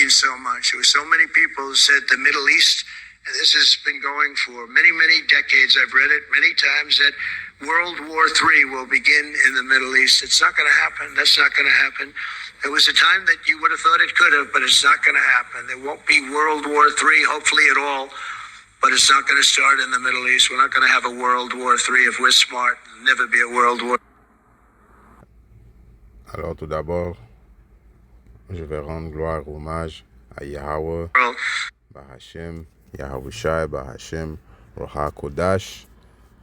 believe so much. There were so many people who said the Middle East, and this has been going for many, many decades. I've read it many times that World War III will begin in the Middle East. It's not going to happen. That's not going to happen. There was a time that you would have thought it could have, but it's not going to happen. There won't be World War III, hopefully at all, but it's not going to start in the Middle East. We're not going to have a World War III if we're smart. There'll never be a World War. Alors tout d'abord, je vais rendre gloire, hommage à Yahweh, Bahashem, Yahawashi, Bahashem, Roha Kodash,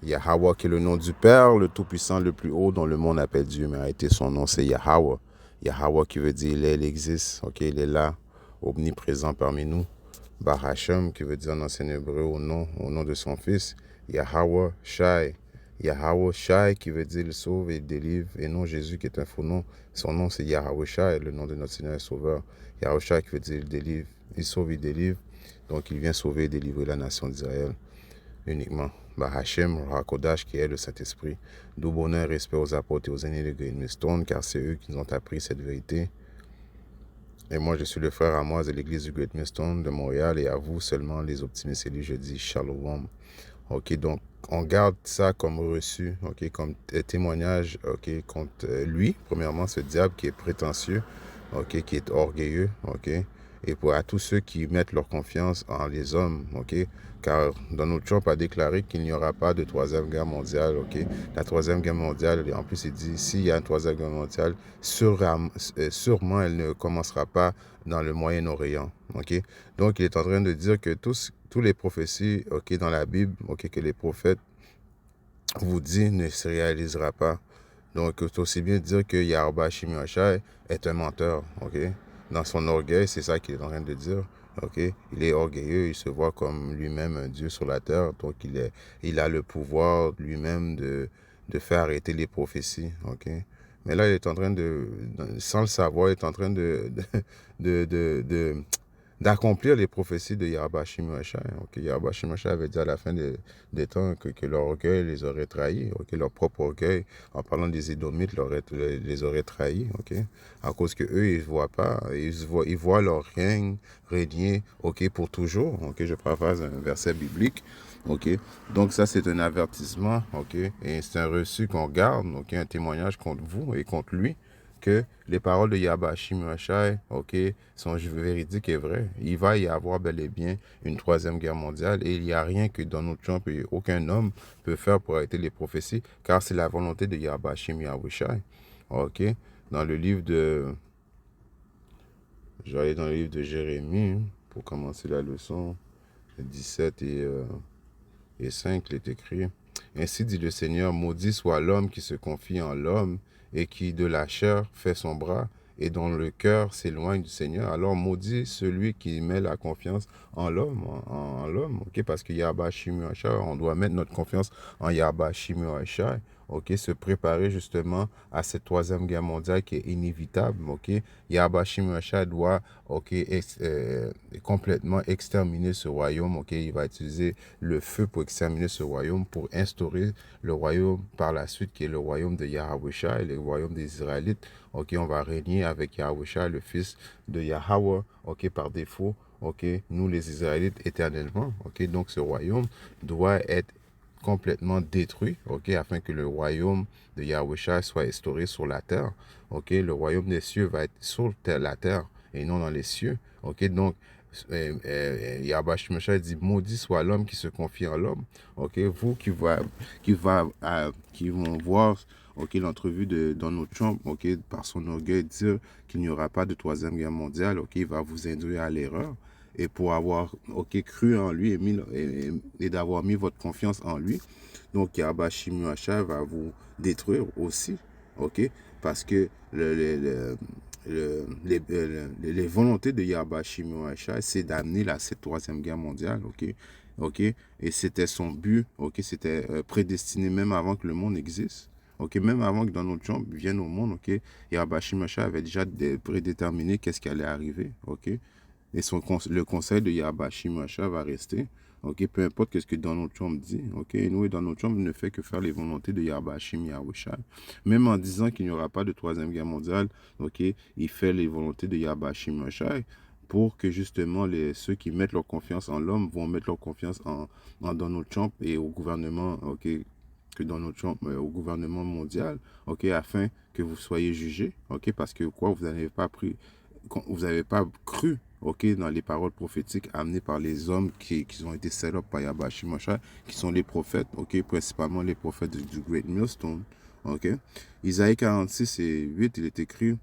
Yahweh qui est le nom du Père, le Tout-Puissant, le plus haut, dont le monde appelle Dieu, mais arrêtez son nom, c'est Yahweh. Yahweh qui veut dire il est, il existe, ok, il est là, omniprésent parmi nous. Bahashem qui veut dire en ancien hébreu au nom de son fils, Yahweh Shai. Yahweh Shai qui veut dire il sauve et délivre, et non Jésus qui est un faux nom. Son nom c'est Yahweh Shai, le nom de notre Seigneur et Sauveur. Yahweh Shai qui veut dire il délivre, il sauve et délivre. Donc il vient sauver et délivrer la nation d'Israël uniquement. Bahashem, Rakodash qui est le Saint-Esprit. D'où bonheur et respect aux apôtres et aux aînés de Great Millstone, car c'est eux qui nous ont appris cette vérité. Et moi, je suis le frère Amoise de l'église du Great Millstone de Montréal, et à vous seulement, les optimistes élus, je dis Shalom. Ok, donc on garde ça comme reçu, ok, comme témoignage, ok, contre lui, premièrement, ce diable qui est prétentieux, ok, qui est orgueilleux, ok, et pour à tous ceux qui mettent leur confiance en les hommes, ok, car Donald Trump a déclaré qu'il n'y aura pas de troisième guerre mondiale, ok, la troisième guerre mondiale, en plus il dit, s'il y a une troisième guerre mondiale, sûrement elle ne commencera pas dans le Moyen-Orient, ok, donc il est en train de dire que tous les prophéties, ok, dans la Bible, ok, que les prophètes vous disent ne se réalisera pas. Donc, c'est aussi bien dire que Yahweh Shimyoshai est un menteur, ok. Dans son orgueil, c'est ça qu'il est en train de dire, ok. Il est orgueilleux, il se voit comme lui-même un Dieu sur la terre, donc il a le pouvoir lui-même de faire arrêter les prophéties, ok. Mais là, il est en train sans le savoir, il est en train d'accomplir les prophéties de Yahweh Shimyoshai. Okay? Yahweh Shimyoshai avait dit à la fin des temps que leur orgueil les aurait trahis, okay? Leur propre orgueil, en parlant des Édomites, les aurait trahis, okay? À cause que eux ils voient pas, ils voient leur règne régner, okay, pour toujours. Okay? Je paraphrase un verset biblique. Okay? Donc ça c'est un avertissement, okay? Et c'est un reçu qu'on garde, okay? Un témoignage contre vous et contre lui, que les paroles de Yahweh Shimyoshai, ok, sont véridiques et vraies. Il va y avoir bel et bien une troisième guerre mondiale, et il n'y a rien que Donald Trump et aucun homme peut faire pour arrêter les prophéties, car c'est la volonté de Yahweh Shimyoshai. Ok, dans le livre de... Je vais aller dans le livre de Jérémie pour commencer la leçon 17 et 5, il est écrit: Ainsi dit le Seigneur, maudit soit l'homme qui se confie en l'homme et qui de la chair fait son bras et dont le cœur s'éloigne du Seigneur. Alors maudit celui qui met la confiance en l'homme, ok, parce que Yahweh Shimyoshai, on doit mettre notre confiance en Yahweh Shimyoshai, ok, se préparer justement à cette troisième guerre mondiale qui est inévitable, ok. Yahweh Shimyoshai doit, ok, complètement exterminer ce royaume, ok. Il va utiliser le feu pour exterminer ce royaume, pour instaurer le royaume par la suite qui est le royaume de Yahawashi, le royaume des Israélites, ok. On va régner avec Yahawashi, le fils de Yahweh, ok, par défaut, ok, nous les Israélites éternellement, ok. Donc ce royaume doit être complètement détruit, ok, afin que le royaume de Yahawashi soit instauré sur la terre, ok. Le royaume des cieux va être sur la terre et non dans les cieux, ok. Donc Yahweh Shimyoshai dit: maudit soit l'homme qui se confie en l'homme, ok. Vous qui vont voir, ok, l'entrevue de Donald Trump, ok, par son orgueil dire qu'il n'y aura pas de troisième guerre mondiale, ok, il va vous induire à l'erreur. Et pour avoir, ok, cru en lui et d'avoir mis votre confiance en lui, donc Yahweh Shimyoshai va vous détruire aussi, ok, parce que les volontés de Yahweh Shimyoshai, c'est d'amener cette troisième guerre mondiale, ok, ok, et c'était son but, ok, c'était prédestiné même avant que le monde existe. Ok, même avant que Donald Trump vienne au monde, ok, Yahweh Shimyoshai avait déjà prédéterminé qu'est-ce qui allait arriver, ok. Et le conseil de Yahweh Shimyoshai va rester, ok, peu importe ce que Donald Trump dit, ok. Nous, Donald Trump ne fait que faire les volontés de Yahweh Shimyoshai. Même en disant qu'il n'y aura pas de troisième guerre mondiale, ok, il fait les volontés de Yahweh Shimyoshai. pour que justement ceux qui mettent leur confiance en l'homme vont mettre leur confiance en Donald Trump et au gouvernement, ok, que Donald Trump, au gouvernement mondial, ok, afin que vous soyez jugés, ok, parce que quoi, vous n'avez pas cru, ok, dans les paroles prophétiques amenées par les hommes qui ont été set up par Yahweh Shimashai, qui sont les prophètes, ok, principalement les prophètes du Great Millstone, ok. Isaïe 46 et 8, il est écrit: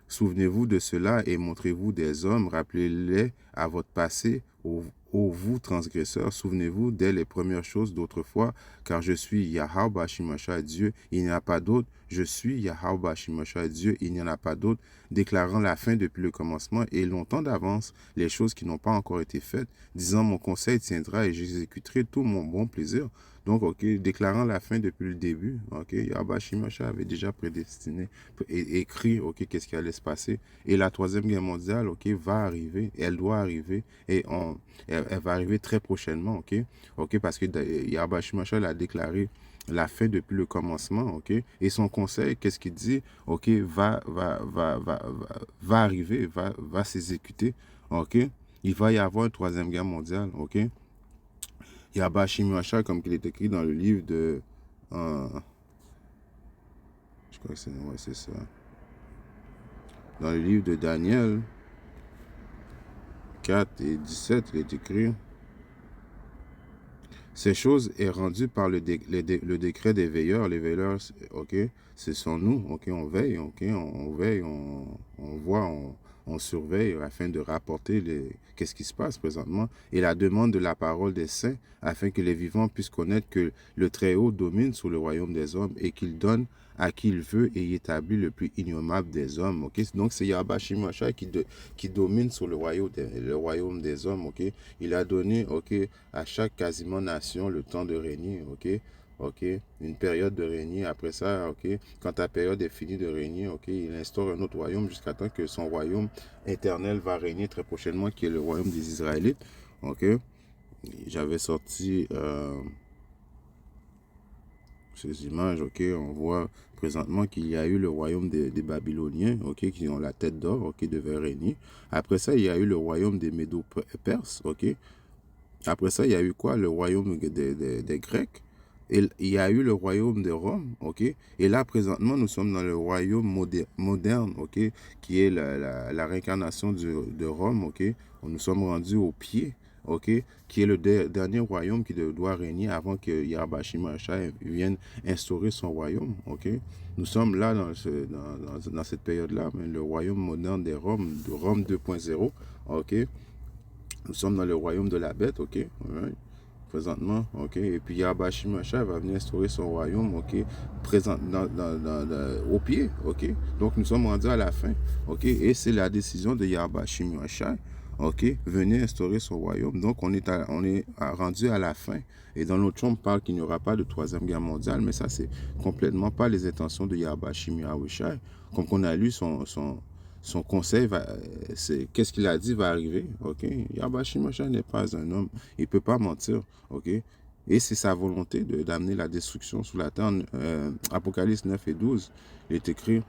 souvenez-vous de cela et montrez-vous des hommes, rappelez-les à votre passé, ô vous transgresseurs, souvenez-vous dès les premières choses d'autrefois, car je suis Yahweh Shimashai Dieu, il n'y a pas d'autre, je suis Yahweh Shimashai Dieu, il n'y en a pas d'autre, déclarant la fin depuis le commencement et longtemps d'avance les choses qui n'ont pas encore été faites, disant mon conseil tiendra et j'exécuterai tout mon bon plaisir. Donc, ok, déclarant la fin depuis le début, ok, Yahweh Shimashai avait déjà prédestiné, écrit, ok, qu'est-ce qui allait se passer. Et la troisième guerre mondiale, ok, va arriver, elle doit arriver, et elle va arriver très prochainement, ok, ok, parce que Yahweh Shimashai a déclaré la fin depuis le commencement, ok, et son conseil, qu'est-ce qu'il dit, ok, va arriver, va s'exécuter, ok, il va y avoir une troisième guerre mondiale, ok. Yahweh Shimashai, comme il est écrit dans le livre de... je crois que c'est ça. Dans le livre de Daniel 4 et 17, il est écrit: ces choses est rendues par le décret des veilleurs. Les veilleurs, ok, ce sont nous, ok, on veille, ok, on veille, on voit, on surveille afin de rapporter qu'est-ce qui se passe présentement et la demande de la parole des saints afin que les vivants puissent connaître que le Très-Haut domine sur le royaume des hommes et qu'il donne à qui il veut et y établit le plus ignoble des hommes. Ok, donc c'est Yahweh Shimashai qui domine sur le royaume des hommes. Ok, il a donné, ok, à chaque quasiment nation le temps de régner. Ok, ok, une période de régner. Après ça, ok, quand ta période est finie de régner, ok, il instaure un autre royaume jusqu'à temps que son royaume éternel va régner très prochainement, qui est le royaume des Israélites. Ok, j'avais sorti ces images, ok, on voit présentement qu'il y a eu le royaume des Babyloniens, ok, qui ont la tête d'or, ok, devait régner. Après ça, il y a eu le royaume des Médo-Perses, ok. Après ça, il y a eu quoi? Le royaume des Grecs. Et il y a eu le royaume de Rome, ok. Et là, présentement, nous sommes dans le royaume moderne, ok, qui est la réincarnation de Rome, ok. Nous sommes rendus au pied, ok, qui est le dernier royaume qui doit régner avant que Yahweh Shimashai vienne instaurer son royaume, ok. Nous sommes là dans cette période-là, le royaume moderne de Rome 2.0, ok. Nous sommes dans le royaume de la bête, ok, right. Présentement, ok, et puis Yahweh Shimashai va venir instaurer son royaume, ok, présent au pied, ok, donc nous sommes rendus à la fin, ok, et c'est la décision de Yahweh Shimashai, ok, venir instaurer son royaume, donc on est rendu à la fin, et dans l'autre chambre, on parle qu'il n'y aura pas de troisième guerre mondiale, mais ça c'est complètement pas les intentions de Yahweh Shimashai, comme on a lu son conseil, qu'est-ce qu'il a dit va arriver, ok. Yahweh Shimashai n'est pas un homme, il ne peut pas mentir, ok. Et c'est sa volonté d'amener la destruction sur la terre. Apocalypse 9 et 12, il est écrit: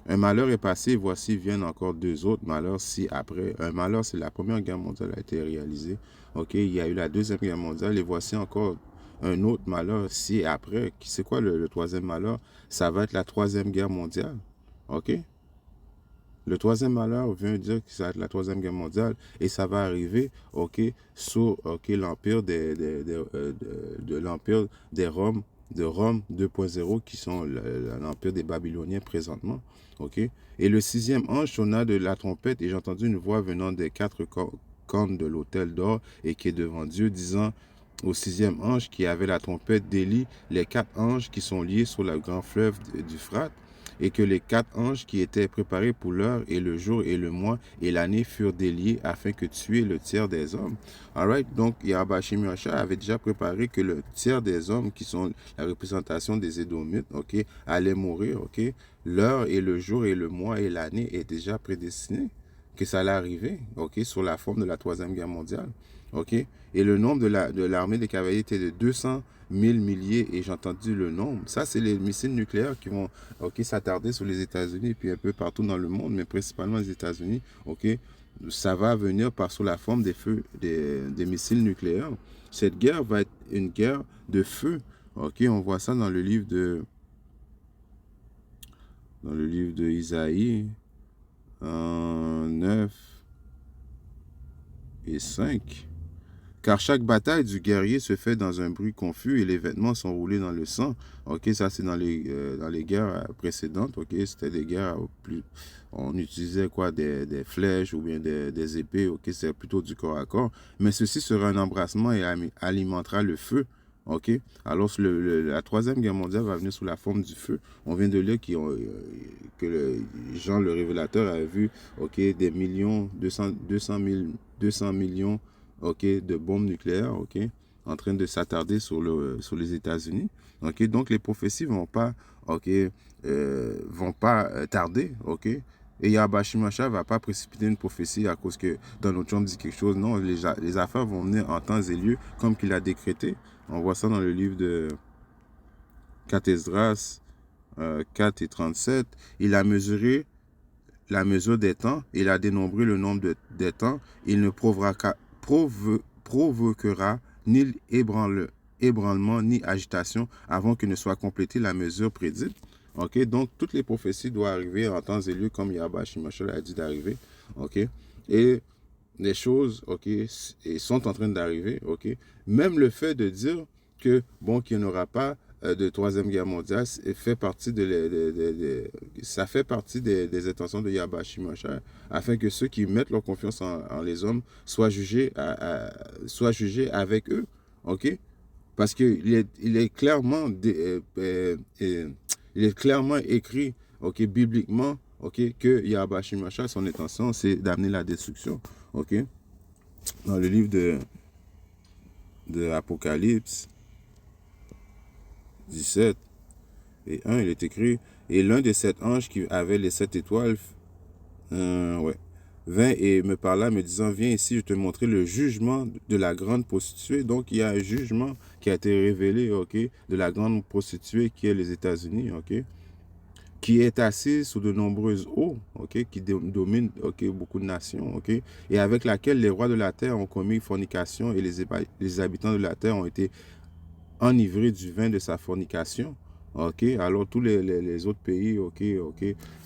un malheur est passé, voici viennent encore deux autres malheurs ci-après. Un malheur, c'est la première guerre mondiale a été réalisée, ok. Il y a eu la deuxième guerre mondiale et voici encore un autre malheur ci-après. C'est quoi le troisième malheur? Ça va être la troisième guerre mondiale, ok. Le troisième malheur vient dire que ça va être la troisième guerre mondiale et ça va arriver, ok, sous l'empire de l'empire des Roms, de Rome 2.0 qui sont l'empire des Babyloniens présentement, ok. Et le sixième ange sonna de la trompette et j'ai entendu une voix venant des quatre cornes de l'autel d'or et qui est devant Dieu disant au sixième ange qui avait la trompette: délie les quatre anges qui sont liés sur le grand fleuve d'Euphrate, et que les quatre anges qui étaient préparés pour l'heure et le jour et le mois et l'année furent déliés afin que tuer le tiers des hommes. Alright, donc Yahweh Shimashai avait déjà préparé que le tiers des hommes, qui sont la représentation des Édomites, ok, allaient mourir, ok. L'heure et le jour et le mois et l'année est déjà prédestiné. que ça allait arriver, ok, sous la forme de la Troisième Guerre mondiale, ok. Et le nombre de l'armée des cavaliers était de 200 000 milliers, et j'ai entendu le nombre. Ça, c'est les missiles nucléaires qui vont, ok, s'attarder sur les États-Unis et puis un peu partout dans le monde, mais principalement les États-Unis, ok. Ça va venir par sous la forme des missiles nucléaires. Cette guerre va être une guerre de feu, ok. On voit ça dans le livre de Isaïe 9 et 5. Car chaque bataille du guerrier se fait dans un bruit confus et les vêtements sont roulés dans le sang. Ok, ça c'est dans les guerres précédentes. Ok, c'était des guerres plus. On utilisait quoi, des flèches ou bien des épées. Ok, c'est plutôt du corps à corps. Mais ceci sera un embrassement et alimentera le feu. Ok, alors la Troisième Guerre mondiale va venir sous la forme du feu. On vient de lire que Jean le Révélateur a vu, ok, des millions, 200 millions, ok, de bombes nucléaires, ok, en train de s'attarder sur les États-Unis. Ok, donc les prophéties vont pas, ok, tarder, ok. Et Yahweh Shimashah va pas précipiter une prophétie à cause que Donald Trump dit quelque chose. Non, les affaires vont venir en temps et lieu comme qu'il a décrété. On voit ça dans le livre de 4 Esdras 4 et 37. Il a mesuré la mesure des temps, il a dénombré le nombre des temps. Il ne provoquera ni ébranlement ni agitation avant que ne soit complétée la mesure prédite. Ok, donc toutes les prophéties doivent arriver en temps et lieu comme Yahweh Shimashah a dit d'arriver. Ok, et les choses, ok, sont en train d'arriver. Ok, même le fait de dire que bon, qu'il n'y aura pas de Troisième Guerre mondiale, fait partie ça fait partie des intentions de Yahweh Shimashah, afin que ceux qui mettent leur confiance en les hommes soient jugés avec eux. Ok, parce qu'il est clairement il est clairement écrit, ok, bibliquement, ok, que Yahweh Shimashah, son intention, c'est d'amener la destruction. Ok, dans le livre de Apocalypse 17 et 1, il est écrit: et l'un des 7 anges qui avait les 7 étoiles, ouais, vint et me parla, me disant: viens ici, je te montrer le jugement de la grande prostituée. Donc il y a un jugement qui a été révélé, ok, de la grande prostituée qui est les États-Unis, ok, qui est assise sous de nombreuses eaux, ok, qui domine, ok, beaucoup de nations, ok, et avec laquelle les rois de la terre ont commis fornication, et les habitants de la terre ont été enivrés du vin de sa fornication. Ok, alors tous les autres pays, ok,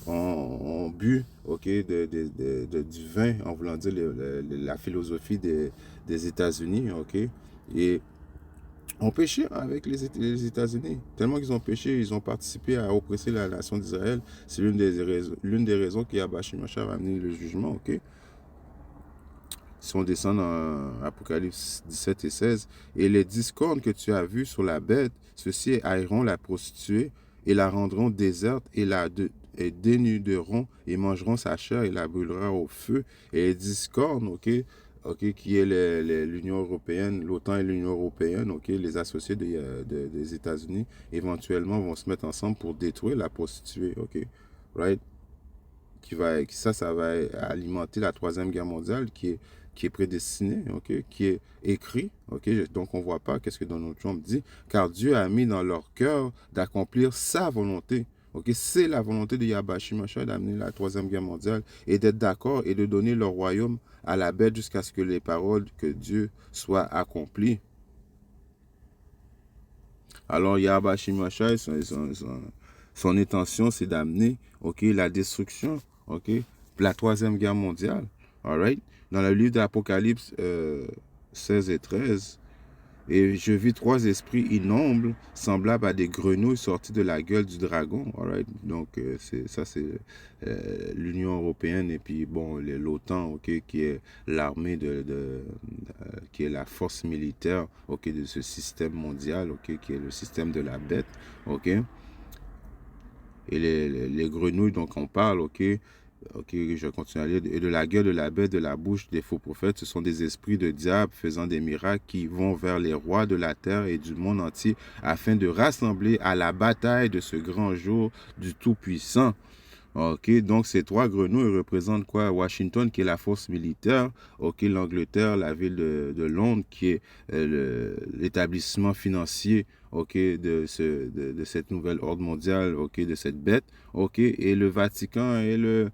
ont bu, ok, du vin, en voulant dire la philosophie des États-Unis, ok, et ont péché avec les États-Unis. Tellement qu'ils ont péché, ils ont participé à oppresser la nation d'Israël. C'est l'une des raisons qui a Shimashah va amener le jugement, ok. Si on descend dans Apocalypse 17 et 16, et les discordes que tu as vues sur la bête, ceux-ci haïront la prostituée et la rendront déserte et dénuderont et mangeront sa chair et la brûlera au feu. Et les discordes, ok, qui est l'Union européenne, l'OTAN et l'Union européenne, ok, les associés des États-Unis, éventuellement vont se mettre ensemble pour détruire la prostituée, ok, right? Ça va alimenter la Troisième Guerre mondiale qui est prédestinée, ok, qui est écrit, ok. Donc on ne voit pas qu'est-ce que Donald Trump dit, car Dieu a mis dans leur cœur d'accomplir sa volonté. Ok, c'est la volonté de Yahweh Shimashah d'amener la Troisième Guerre mondiale et d'être d'accord et de donner leur royaume à la bête jusqu'à ce que les paroles de Dieu soient accomplies. Alors Yahweh Shimashah, son intention, c'est d'amener, ok, la destruction, ok, la Troisième Guerre mondiale. All right? Dans le livre d'Apocalypse 16 et 13, et je vis 3 esprits innombrables, semblables à des grenouilles sorties de la gueule du dragon. All right? Donc, c'est l'Union européenne et puis, bon, l'OTAN, ok, qui est l'armée qui est la force militaire, ok, de ce système mondial, ok, qui est le système de la bête, ok. Et les grenouilles dont on parle, ok, je continue à lire. Et de la gueule de la bête, de la bouche des faux prophètes, ce sont des esprits de diable faisant des miracles qui vont vers les rois de la terre et du monde entier, afin de rassembler à la bataille de ce grand jour du Tout-Puissant. OK, donc ces trois grenouilles représentent quoi? Washington, qui est la force militaire. OK, l'Angleterre, la ville de Londres, qui est l'établissement financier, OK, de cette nouvelle ordre mondiale, OK, de cette bête. OK, et le Vatican est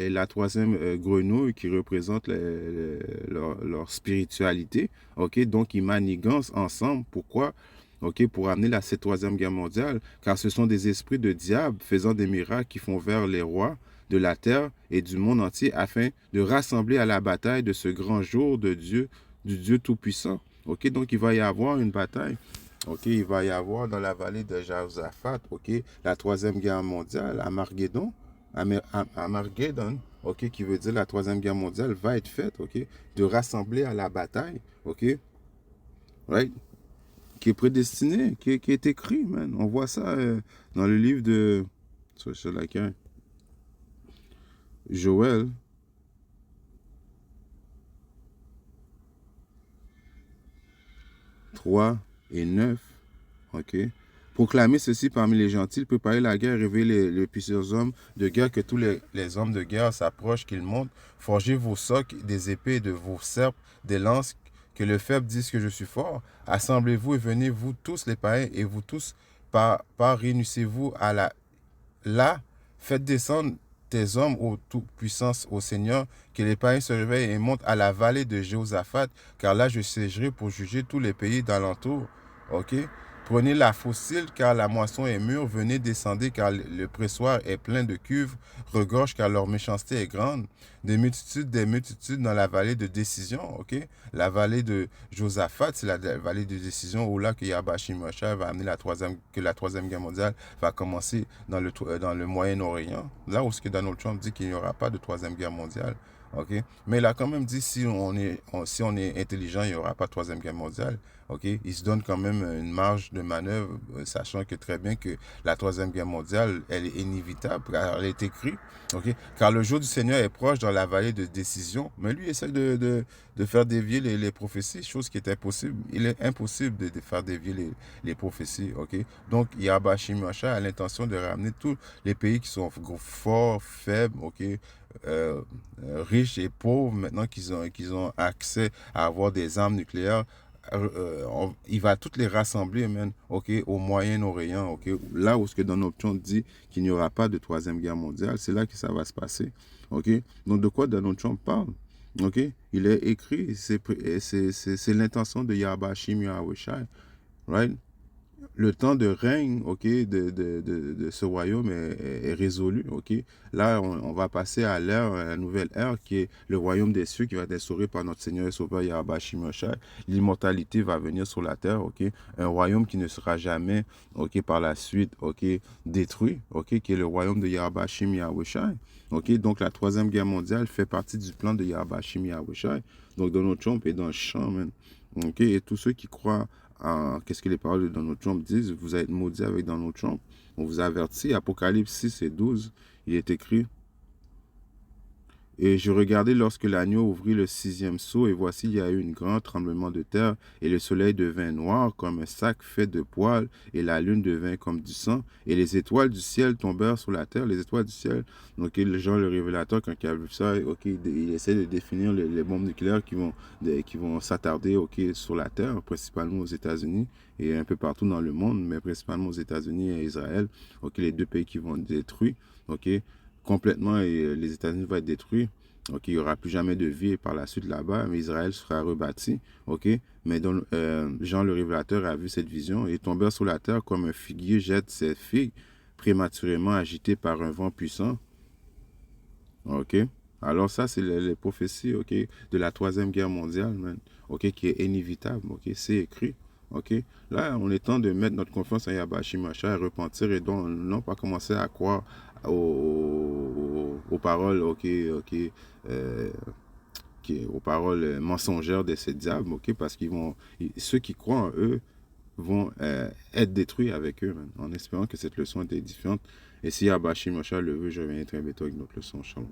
la troisième grenouille qui représente leur spiritualité. OK, donc ils manigancent ensemble. Pourquoi? OK, pour amener cette troisième guerre mondiale, car ce sont des esprits de diable faisant des miracles qui font vers les rois de la terre et du monde entier afin de rassembler à la bataille de ce grand jour de Dieu, du Dieu Tout-Puissant. OK, donc il va y avoir une bataille. OK, il va y avoir dans la vallée de Josaphat, OK, la troisième guerre mondiale, Armageddon, OK, qui veut dire la troisième guerre mondiale va être faite, OK, de rassembler à la bataille, OK, right? Qui est prédestiné, qui est écrit, man. On voit ça dans le livre de Joël. « 3 et 9. OK. Proclamer ceci parmi les gentils, préparer la guerre, révéler les puissants hommes de guerre, que tous les hommes de guerre s'approchent, qu'ils montent. Forgez vos socs, des épées, de vos serpes, des lances, que le faible dise que je suis fort. Assemblez-vous et venez, vous tous les païens, et vous tous, réunissez-vous là, faites descendre tes hommes aux toute-puissance au Seigneur, que les païens se réveillent et montent à la vallée de Jéhoshaphat, car là je siégerai pour juger tous les pays d'alentour. OK? Prenez la fossile, car la moisson est mûre. Venez, descendez, car le pressoir est plein de cuves. Regorge, car leur méchanceté est grande. Des multitudes dans la vallée de décision. OK? La vallée de Josaphat, c'est la vallée de décision où là que Yahbashim Moshe va amener la troisième guerre mondiale va commencer dans le Moyen-Orient. Là où ce que Donald Trump dit qu'il n'y aura pas de troisième guerre mondiale. OK? Mais il a quand même dit si on est intelligent, il n'y aura pas de troisième guerre mondiale. OK? Il se donne quand même une marge de manœuvre, sachant que très bien que la troisième guerre mondiale, elle est inévitable, car elle est écrite. OK? Car le jour du Seigneur est proche dans la vallée de décision. Mais lui, il essaie de faire dévier les prophéties, chose qui est impossible. Il est impossible de faire dévier les prophéties. OK? Donc, Yahbashim Mashiach a l'intention de ramener tous les pays qui sont forts, faibles, OK? Riches et pauvres, maintenant qu'ils ont accès à avoir des armes nucléaires, il va toutes les rassembler, man, OK, au Moyen-Orient, OK, là où ce que Donald Trump dit qu'il n'y aura pas de troisième guerre mondiale, c'est là que ça va se passer, OK. Donc de quoi Donald Trump parle, OK, il est écrit, c'est l'intention de Yahbashim Yahushai, right? Le temps de règne, OK, de ce royaume est résolu, OK. Là, on va passer à la nouvelle ère, qui est le royaume des cieux, qui va être instauré par notre Seigneur et Sauveur Yahweh Shimashai. L'immortalité va venir sur la terre, OK. Un royaume qui ne sera jamais, OK, par la suite, OK, détruit, OK, qui est le royaume de Yahweh Shim Yahushai. OK, donc la troisième guerre mondiale fait partie du plan de Yahweh Shim Yahushai. Donc Donald Trump est dans le champ, man. OK, et tous ceux qui croient qu'est-ce que les paroles de Donald Trump disent? Vous êtes maudits avec Donald Trump. On vous avertit. Apocalypse 6 et 12, il est écrit: et je regardais lorsque l'agneau ouvrit le sixième sceau, et voici, il y a eu un grand tremblement de terre, et le soleil devint noir comme un sac fait de poils, et la lune devint comme du sang, et les étoiles du ciel tombèrent sur la terre, les étoiles du ciel. Donc, Jean le révélateur, quand il a vu ça, OK, il essaie de définir les bombes nucléaires qui vont s'attarder, OK, sur la terre, principalement aux États-Unis, et un peu partout dans le monde, mais principalement aux États-Unis et à Israël, OK, les deux pays qui vont être détruits, OK, complètement, et les États-Unis vont être détruits. OK, il n'y aura plus jamais de vie par la suite là-bas, mais Israël sera rebâti. OK, mais Jean le révélateur a vu cette vision et tombèrent sur la terre comme un figuier jette ses figues, prématurément agité par un vent puissant. OK, alors ça, c'est les prophéties, OK, de la troisième guerre mondiale, man. OK, qui est inévitable. OK, c'est écrit. OK, là, on est temps de mettre notre confiance en Yahbashim Mashiach, repentir et donc non pas commencer à croire aux paroles, OK, OK, euh, aux paroles mensongères de ces diables, OK, parce ceux qui croient en eux vont être détruits avec eux, man, en espérant que cette leçon est édifiante. Et si Yahbashim Mashiach le veut, je reviendrai très bientôt avec notre leçon. Shalom.